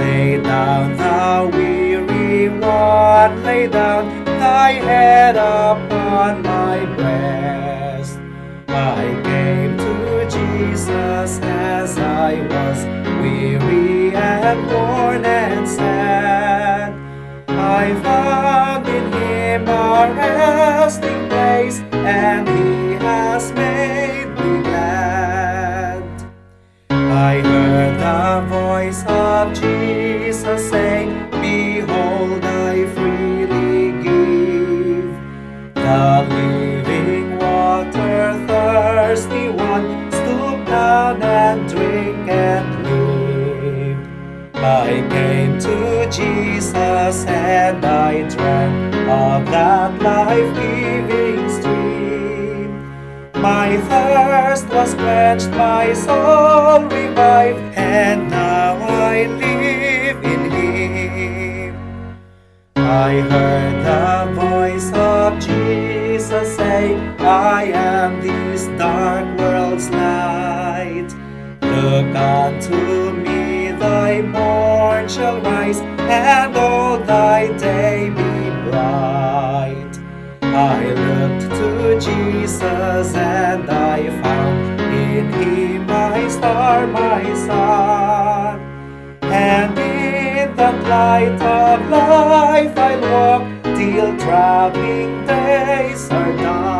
Lay down, thou weary one, lay down thy head upon my breast. I came to Jesus as I was, weary and worn and sad. I found in Him a resting place, and He has made me glad. I heard the voice of Jesus saying, Behold, I freely give the living water. Thirsty one, stoop down and drink and live. I came to Jesus and I drank of that life-giving stream. My thirst was quenched, my soul revived, and now I live in Him. I heard the voice of Jesus say, I am this dark world's light. Look unto me, thy morn shall rise, and all thy day be bright. I looked to Jesus and I found in Him my star, my sun. And in that light of life I'll walk till traveling days are done.